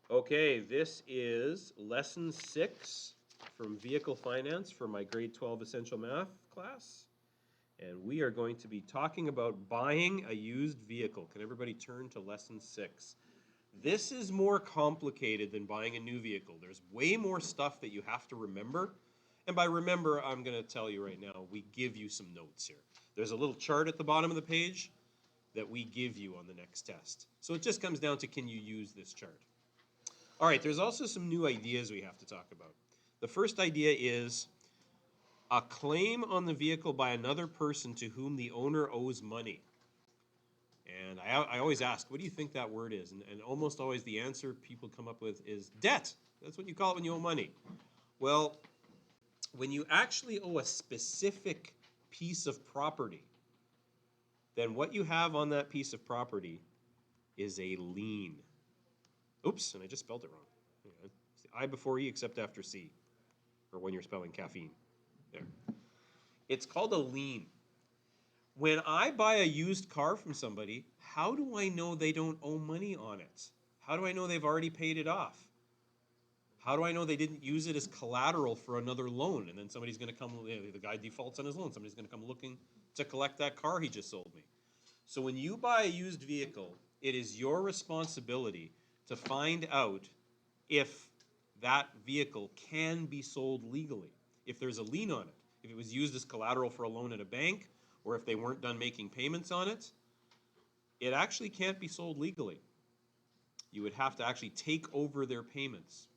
Okay, this is lesson 6 from Vehicle Finance for my grade 12 Essential Math class. And we are going to be talking about buying a used vehicle. Can everybody turn to lesson 6? This is more complicated than buying a new vehicle. There's way more stuff that you have to remember. And by remember, I'm going to tell you right now, we give you some notes here. There's a little chart at the bottom of the page that we give you on the next test. So it just comes down to, can you use this chart? All right, there's also some new ideas we have to talk about. The first idea is a claim on the vehicle by another person to whom the owner owes money. And I always ask, what do you think that word is? And almost always the answer people come up with is debt. That's what you call it when you owe money. Well, when you actually owe a specific piece of property, then what you have on that piece of property is a lien. Oops, and I just spelled it wrong. It's the I before E except after C, or when you're spelling caffeine. There. It's called a lien. When I buy a used car from somebody, how do I know they don't owe money on it? How do I know they've already paid it off? How do I know they didn't use it as collateral for another loan and then somebody's going to come, the guy defaults on his loan, somebody's going to come looking to collect that car he just sold me. So when you buy a used vehicle, it is your responsibility to find out if that vehicle can be sold legally, if there's a lien on it, if it was used as collateral for a loan at a bank, or if they weren't done making payments on it, it actually can't be sold legally. You would have to actually take over their payments,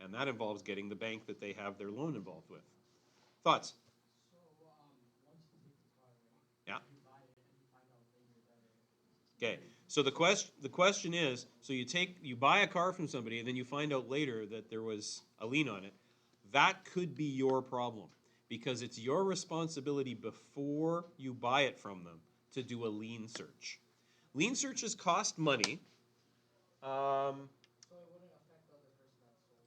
and that involves getting the bank that they have their loan involved with. Thoughts? So, once you take the car, right? Yeah. You buy it and you find out later that Okay. So the question is, so you buy a car from somebody and then you find out later that there was a lien on it. That could be your problem because it's your responsibility before you buy it from them to do a lien search. Lien searches cost money. so it wouldn't affect the other person that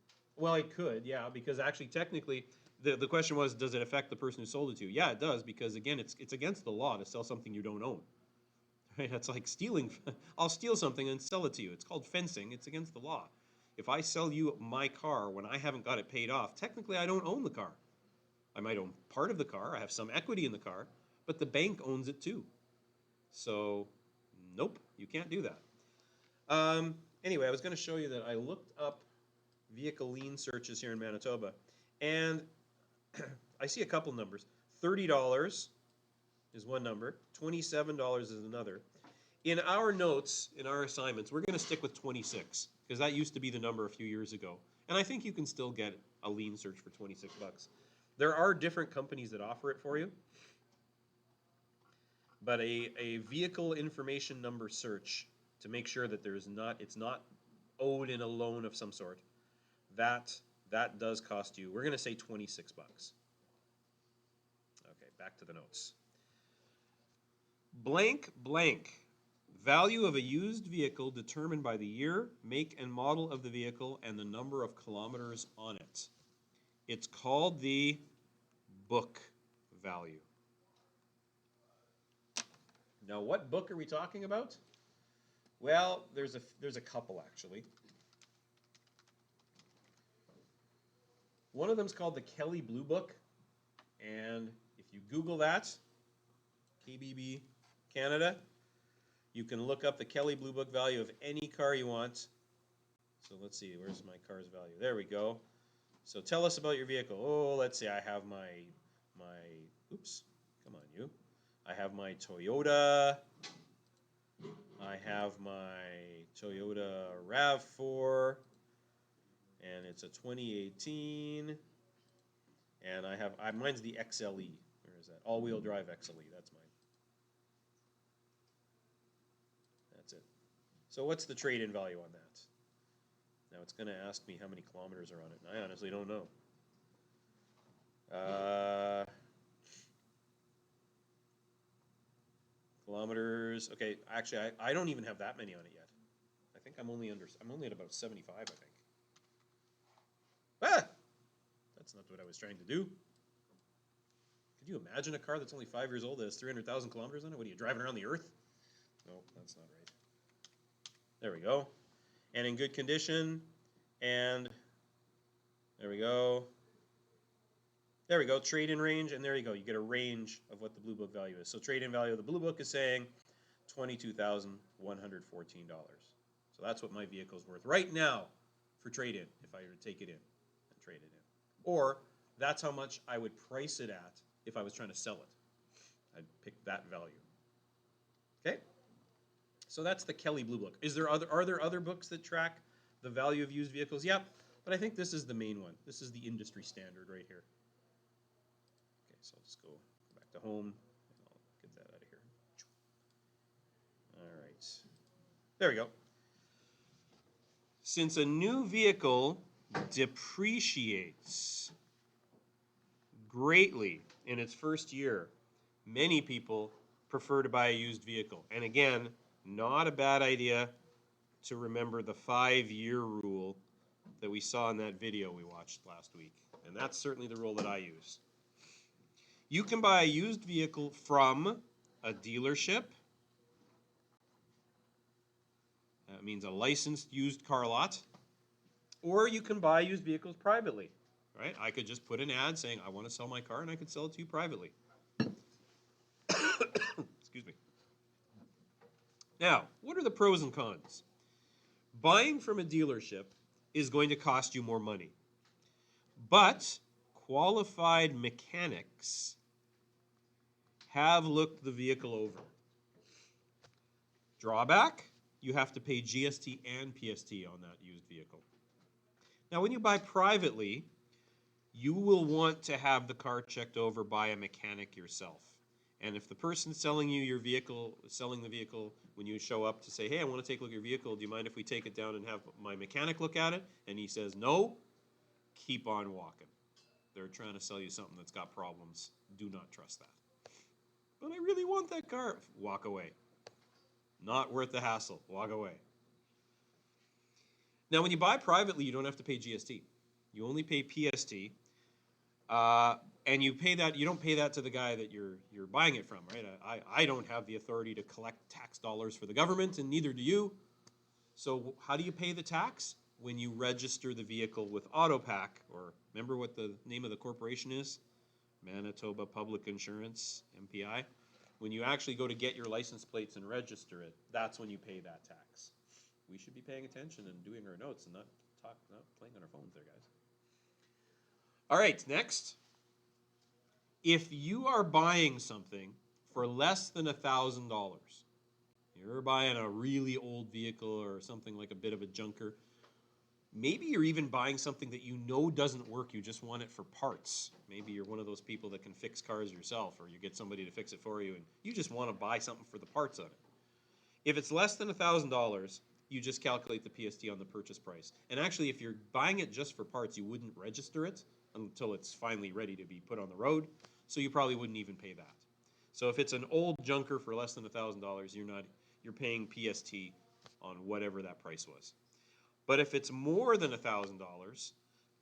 sold. Well, it could, yeah, because actually technically the question was, does it affect the person who sold it to you? Yeah, it does, because again, it's against the law to sell something you don't own. Right? That's like stealing. I'll steal something and sell it to you. It's called fencing. It's against the law. If I sell you my car when I haven't got it paid off, technically I don't own the car. I might own part of the car. I have some equity in the car, but the bank owns it too. So, nope, you can't do that. Anyway, I was going to show you that I looked up vehicle lien searches here in Manitoba, and I see a couple numbers. $30 is one number, $27 is another. In our notes, in our assignments, we're going to stick with 26 because that used to be the number a few years ago. And I think you can still get a lien search for 26 bucks. There are different companies that offer it for you. But a vehicle information number search to make sure that it's not owed in a loan of some sort, that does cost you, we're going to say 26 bucks. Okay, back to the notes. Blank, blank. Value of a used vehicle determined by the year, make, and model of the vehicle and the number of kilometers on it. It's called the book value. Now, what book are we talking about? Well, there's a couple actually. One of them is called the Kelly Blue Book, and if you Google that, KBB Canada, you can look up the Kelly Blue Book value of any car you want. So let's see, where's my car's value? There we go. So tell us about your vehicle. Oh, let's see, I have my oops, come on you. I have my Toyota. I have my Toyota RAV4, and it's a 2018. And mine's the XLE. Where is that? All-wheel drive XLE. That's mine. That's it. So what's the trade-in value on that? Now it's going to ask me how many kilometers are on it, and I honestly don't know. Kilometers. Okay, actually, I don't even have that many on it yet. I think I'm only at about 75, I think. Ah! That's not what I was trying to do. Could you imagine a car that's only 5 years old that has 300,000 kilometers on it? What are you, driving around the earth? No, that's not right. There we go. and in good condition, and there we go. There we go, trade-in range, and there you go. You get a range of what the Blue Book value is. So trade-in value of the Blue Book is saying $22,114. So that's what my vehicle's worth right now for trade-in if I were to take it in and trade it in. Or that's how much I would price it at if I was trying to sell it. I'd pick that value. Okay? So that's the Kelly Blue Book. Are there other books that track the value of used vehicles? Yep, but I think this is the main one. This is the industry standard right here. Okay, so I'll just go back to home, and I'll get that out of here. All right. There we go. Since a new vehicle depreciates greatly in its first year, many people prefer to buy a used vehicle. And again, not a bad idea to remember the 5-year rule that we saw in that video we watched last week. And that's certainly the rule that I use. You can buy a used vehicle from a dealership. That means a licensed used car lot. Or you can buy used vehicles privately. Right? I could just put an ad saying, I want to sell my car, and I could sell it to you privately. Excuse me. Now, what are the pros and cons? Buying from a dealership is going to cost you more money. But qualified mechanics have looked the vehicle over. Drawback, you have to pay GST and PST on that used vehicle. Now, when you buy privately, you will want to have the car checked over by a mechanic yourself. And if the person selling you your vehicle, selling the vehicle, when you show up to say, hey, I want to take a look at your vehicle, do you mind if we take it down and have my mechanic look at it? And he says no, keep on walking. They're trying to sell you something that's got problems. Do not trust that. But I really want that car. Walk away. Not worth the hassle. Walk away. Now, when you buy privately, you don't have to pay GST. You only pay PST. And you pay that. You don't pay that to the guy that you're buying it from, right? I don't have the authority to collect tax dollars for the government, and neither do you. So how do you pay the tax? When you register the vehicle with AutoPack, or remember what the name of the corporation is? Manitoba Public Insurance, MPI. When you actually go to get your license plates and register it, that's when you pay that tax. We should be paying attention and doing our notes and not playing on our phones there, guys. All right, next. If you are buying something for less than $1,000, you're buying a really old vehicle or something like a bit of a junker, maybe you're even buying something that you know doesn't work, you just want it for parts. Maybe you're one of those people that can fix cars yourself, or you get somebody to fix it for you, and you just want to buy something for the parts of it. If it's less than $1,000, you just calculate the PST on the purchase price. And actually, if you're buying it just for parts, you wouldn't register it until it's finally ready to be put on the road, so you probably wouldn't even pay that. So if it's an old junker for less than $1,000, you're paying PST on whatever that price was. But if it's more than $1,000,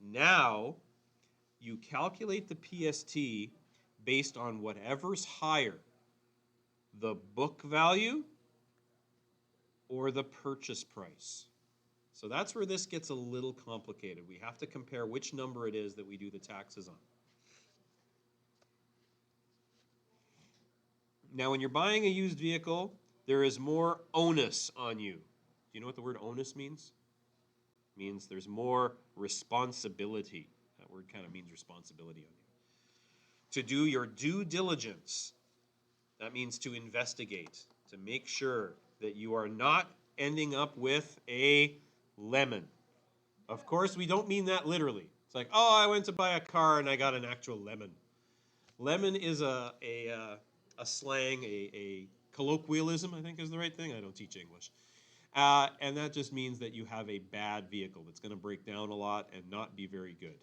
now you calculate the PST based on whatever's higher, the book value or the purchase price. So that's where this gets a little complicated. We have to compare which number it is that we do the taxes on. Now, when you're buying a used vehicle, there is more onus on you. Do you know what the word onus means? It means there's more responsibility. That word kind of means responsibility on you. To do your due diligence, that means to investigate, to make sure that you are not ending up with a lemon. Of course, we don't mean that literally. It's like, oh, I went to buy a car and I got an actual lemon. Lemon is a slang, a colloquialism, I think is the right thing. I don't teach English. And that just means that you have a bad vehicle that's going to break down a lot and not be very good.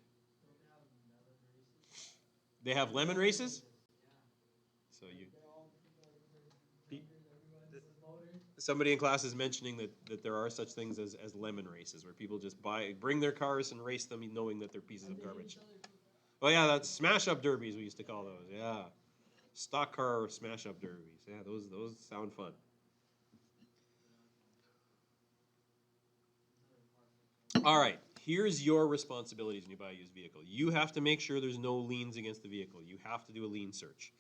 They have lemon races? So somebody in class is mentioning that there are such things as lemon races, where people just bring their cars and race them knowing that they're pieces of garbage. Oh yeah, that's smash-up derbies we used to call those, yeah. Stock car smash-up derbies, yeah, those sound fun. All right, here's your responsibilities when you buy a used vehicle. You have to make sure there's no liens against the vehicle. You have to do a lien search.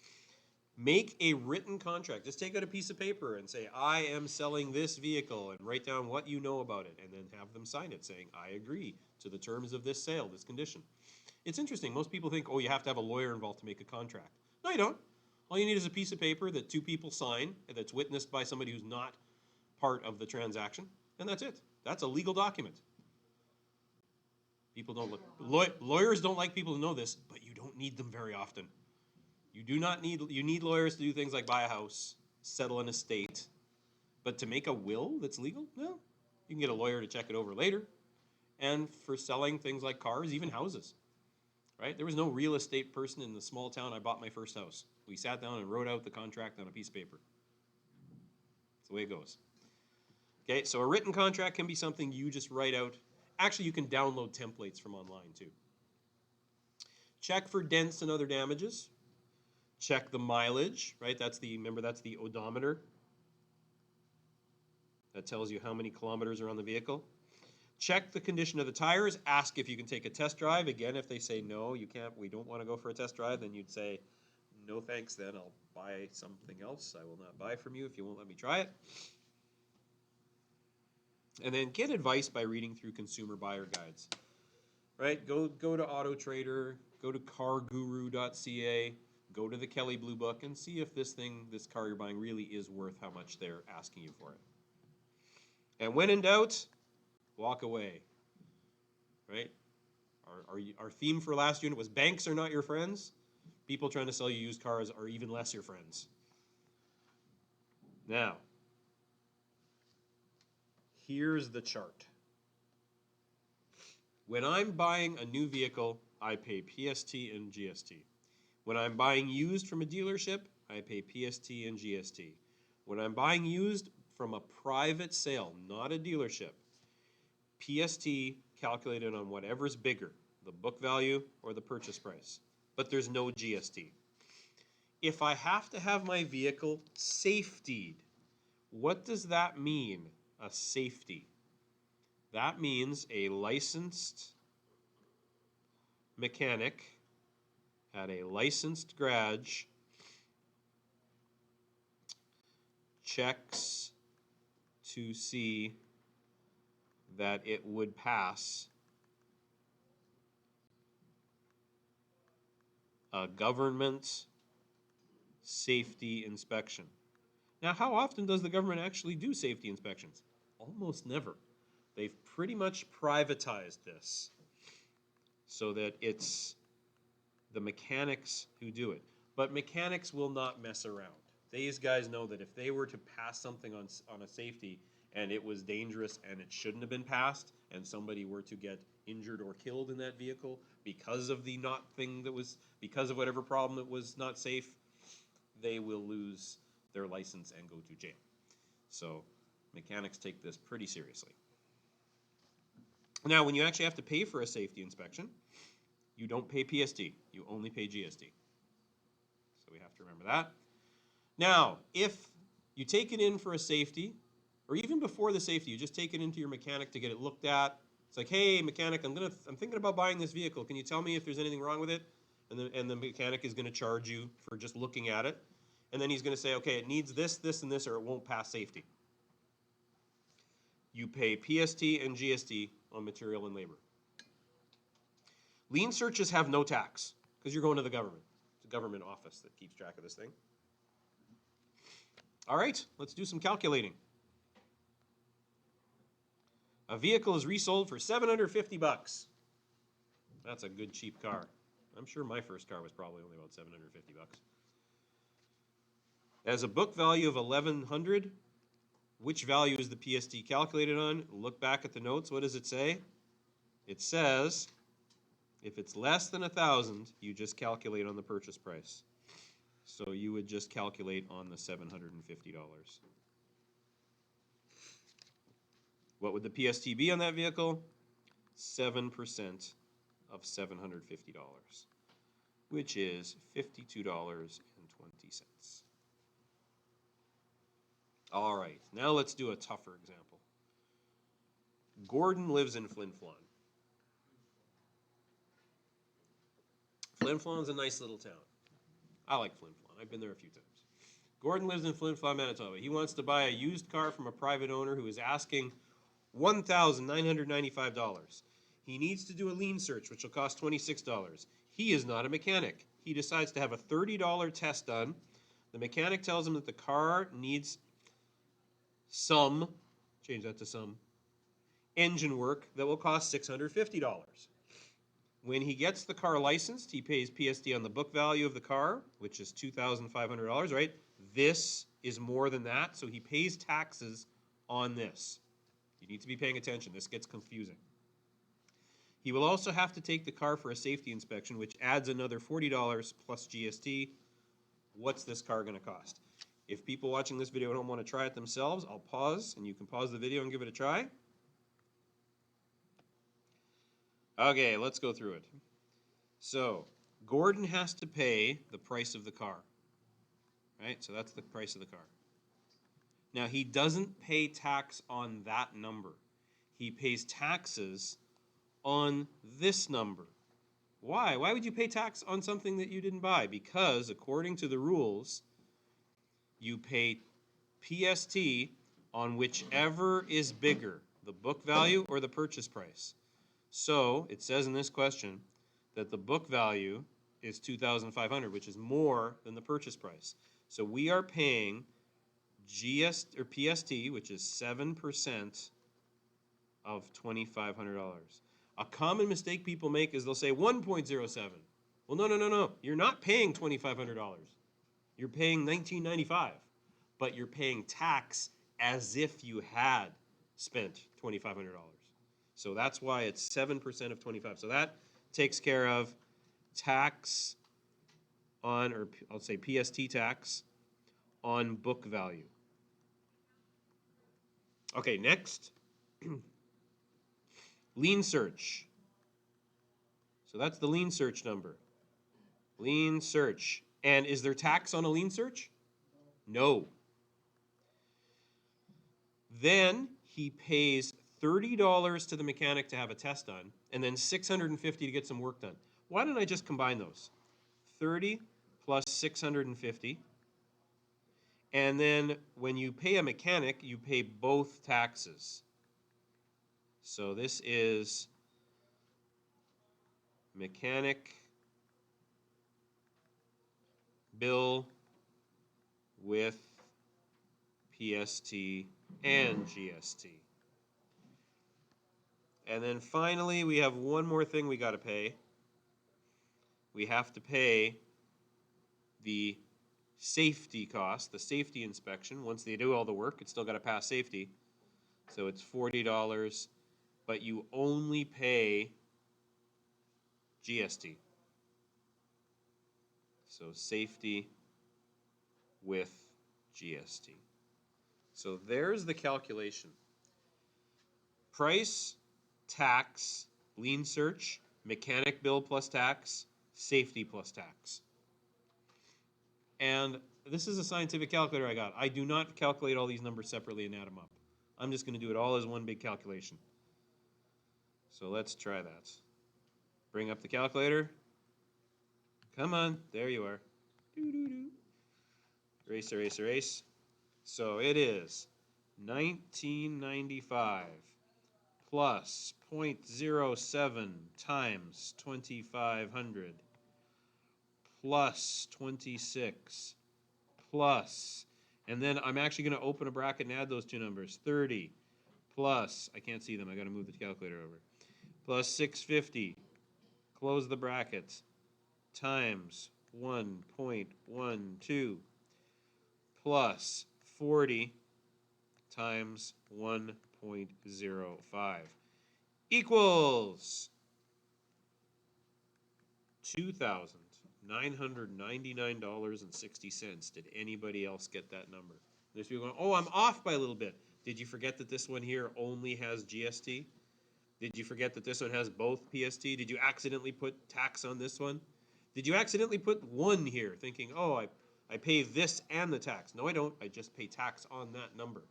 Make a written contract. Just take out a piece of paper and say, I am selling this vehicle, and write down what you know about it, and then have them sign it saying, I agree to the terms of this sale, this condition. It's interesting. Most people think, oh, you have to have a lawyer involved to make a contract. No, you don't. All you need is a piece of paper that two people sign, and that's witnessed by somebody who's not part of the transaction, and that's it. That's a legal document. People don't look, lawyers don't like people to know this, but you don't need them very often. You do not need, you need lawyers to do things like buy a house, settle an estate, but to make a will that's legal, no. You can get a lawyer to check it over later. And for selling things like cars, even houses, right? There was no real estate person in the small town I bought my first house. We sat down and wrote out the contract on a piece of paper. That's the way it goes. Okay, so a written contract can be something you just write out. Actually, you can download templates from online too. Check for dents and other damages. Check the mileage, right? Remember that's the odometer. That tells you how many kilometers are on the vehicle. Check the condition of the tires. Ask if you can take a test drive. Again, if they say no, you can't, we don't want to go for a test drive, then you'd say, no thanks, then I'll buy something else. I will not buy from you if you won't let me try it. And then get advice by reading through consumer buyer guides, right? Go to Auto Trader, go to carguru.ca, go to the Kelly Blue Book, and see if this car you're buying really is worth how much they're asking you for it. And when in doubt, walk away, right? Our theme for last unit was banks are not your friends. People trying to sell you used cars are even less your friends. Now, here's the chart. When I'm buying a new vehicle, I pay PST and GST. When I'm buying used from a dealership, I pay PST and GST. When I'm buying used from a private sale, not a dealership, PST calculated on whatever's bigger, the book value or the purchase price, but there's no GST. If I have to have my vehicle safetied, what does that mean, a safety? That means a licensed mechanic at a licensed garage checks to see that it would pass a government safety inspection. Now, how often does the government actually do safety inspections? Almost never. They've pretty much privatized this so that it's the mechanics who do it. But mechanics will not mess around. These guys know that if they were to pass something on a safety and it was dangerous and it shouldn't have been passed, and somebody were to get injured or killed in that vehicle because of because of whatever problem that was not safe, they will lose their license and go to jail. So mechanics take this pretty seriously. Now, when you actually have to pay for a safety inspection, you don't pay PST, you only pay GST. So we have to remember that. Now, if you take it in for a safety, or even before the safety, you just take it into your mechanic to get it looked at. It's like, hey, mechanic, I'm thinking about buying this vehicle. Can you tell me if there's anything wrong with it? And the mechanic is going to charge you for just looking at it. And then he's going to say, okay, it needs this, this, and this, or it won't pass safety. You pay PST and GST on material and labor. Lien searches have no tax because you're going to the government. It's a government office that keeps track of this thing. All right, let's do some calculating. A vehicle is resold for $750. That's a good cheap car. I'm sure my first car was probably only about $750. As a book value of $1,100, which value is the PST calculated on? Look back at the notes. What does it say? It says, if it's less than 1,000, you just calculate on the purchase price. So you would just calculate on the $750. What would the PST be on that vehicle? 7% of $750, which is $52.20. All right, now let's do a tougher example. Gordon lives in Flin Flon. Flin Flon's a nice little town. I like Flin Flon. I've been there a few times. Gordon lives in Flin Flon, Manitoba. He wants to buy a used car from a private owner who is asking $1,995. He needs to do a lien search, which will cost $26. He is not a mechanic. He decides to have a $30 test done. The mechanic tells him that the car needs some, change that to some, engine work that will cost $650. When he gets the car licensed, he pays PST on the book value of the car, which is $2,500, right? This is more than that, so he pays taxes on this. You need to be paying attention. This gets confusing. He will also have to take the car for a safety inspection, which adds another $40 plus GST. What's this car going to cost? If people watching this video at home want to try it themselves, I'll pause, and you can pause the video and give it a try. Okay, let's go through it. So, Gordon has to pay the price of the car, right? So that's the price of the car. Now, he doesn't pay tax on that number. He pays taxes on this number. Why? Why would you pay tax on something that you didn't buy? Because, according to the rules, you pay PST on whichever is bigger, the book value or the purchase price. So, it says in this question that the book value is $2,500, which is more than the purchase price. So we are paying GST or PST, which is 7% of $2,500. A common mistake people make is they'll say 1.07. Well, no. You're not paying $2,500. You're paying $1,995, but you're paying tax as if you had spent $2,500. So that's why it's 7% of 25. So that takes care of tax on, or I'll say PST tax on book value. Okay, next. Lien search. So that's the lien search number. Lien search. And is there tax on a lien search? No. Then he pays $30 to the mechanic to have a test done, and then $650 to get some work done. Why don't I just combine those? 30 plus 650. And then when you pay a mechanic, you pay both taxes. So this is mechanic bill with PST and GST. And then finally, we have one more thing we got to pay. We have to pay the safety cost, the safety inspection. Once they do all the work, it's still got to pass safety. So it's $40, but you only pay GST. So safety with GST. So there's the calculation. Price, tax, lien search, mechanic bill plus tax, safety plus tax. And this is a scientific calculator I got. I do not calculate all these numbers separately and add them up. I'm just going to do it all as one big calculation. So let's try that. Bring up the calculator. Come on, there you are. Erase, erase, erase. So it is 1995 plus 0.07 times 2,500 plus 26 plus, and then I'm actually going to open a bracket and add those two numbers, 30 plus, I can't see them, I got to move the calculator over, plus 650, close the bracket, times 1.12 plus 40 times 1.05 equals $2,999.60. Did anybody else get that number? There's people going, oh, I'm off by a little bit. Did you forget that this one here only has GST? Did you forget that this one has both PST? Did you accidentally put tax on this one? Did you accidentally put one here thinking, oh, I pay this and the tax? No, I don't. I just pay tax on that number.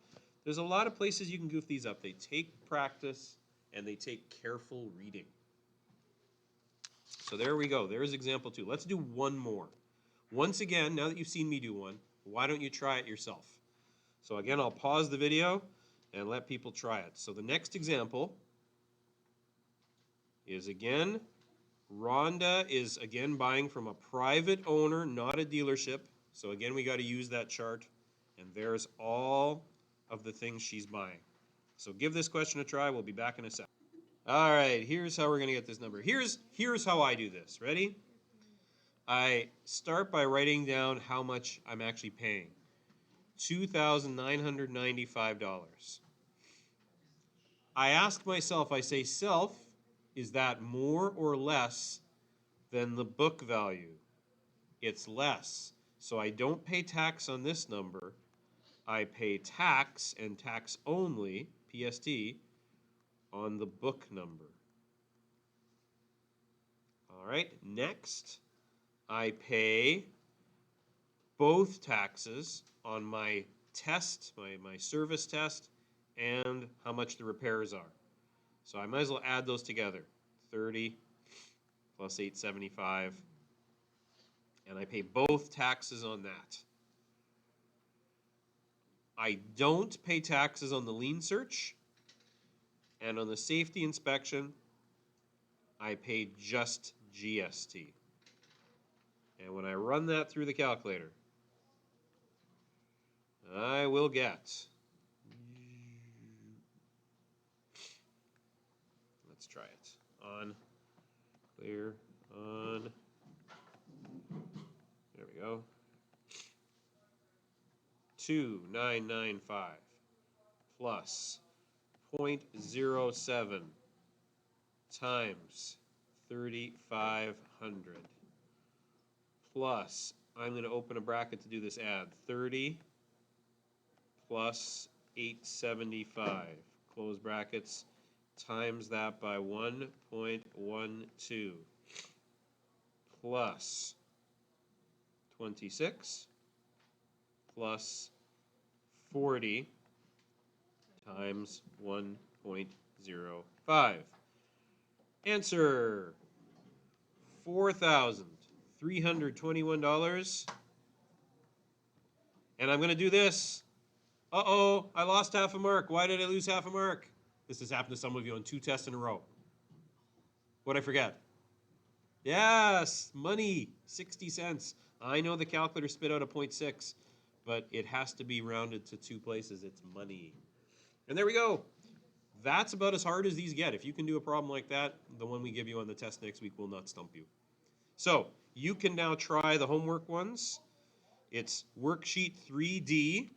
There's a lot of places you can goof these up. They take practice and they take careful reading. So there we go. There's example 2. Let's do one more. Once again, now that you've seen me do one, why don't you try it yourself? So again, I'll pause the video and let people try it. So the next example is again, Rhonda is again buying from a private owner, not a dealership. So again, we got to use that chart. And there's all of the things she's buying. So give this question a try. We'll be back in a sec. All right, here's how we're going to get this number. Here's how I do this. Ready? I start by writing down how much I'm actually paying. $2,995. I ask myself, I say, self, is that more or less than the book value? It's less. So I don't pay tax on this number. I pay tax and tax only, PST, on the book number. All right, next, I pay both taxes on my test, my service test, and how much the repairs are. So I might as well add those together. 30 plus 875, and I pay both taxes on that. I don't pay taxes on the lien search, and on the safety inspection, I pay just GST. And when I run that through the calculator, I will get, let's try it, on, clear, on, there we go, 2,995 plus 0.07 times 3,500 plus, I'm going to open a bracket to do this add, 30 plus 875, close brackets, times that by 1.12 plus 26 plus 40 times 1.05. Answer, $4,321. And I'm going to do this. Uh-oh, I lost half a mark. Why did I lose half a mark? This has happened to some of you on 2 tests in a row. What'd I forget? Yes, money, 60 cents. I know the calculator spit out a 0.6, but it has to be rounded to 2 places. It's money. And there we go. That's about as hard as these get. If you can do a problem like that, the one we give you on the test next week will not stump you. So you can now try the homework ones. It's worksheet 3D,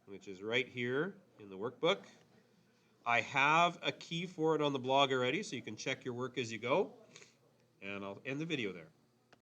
which is right here in the workbook. I have a key for it on the blog already, so you can check your work as you go. And I'll end the video there.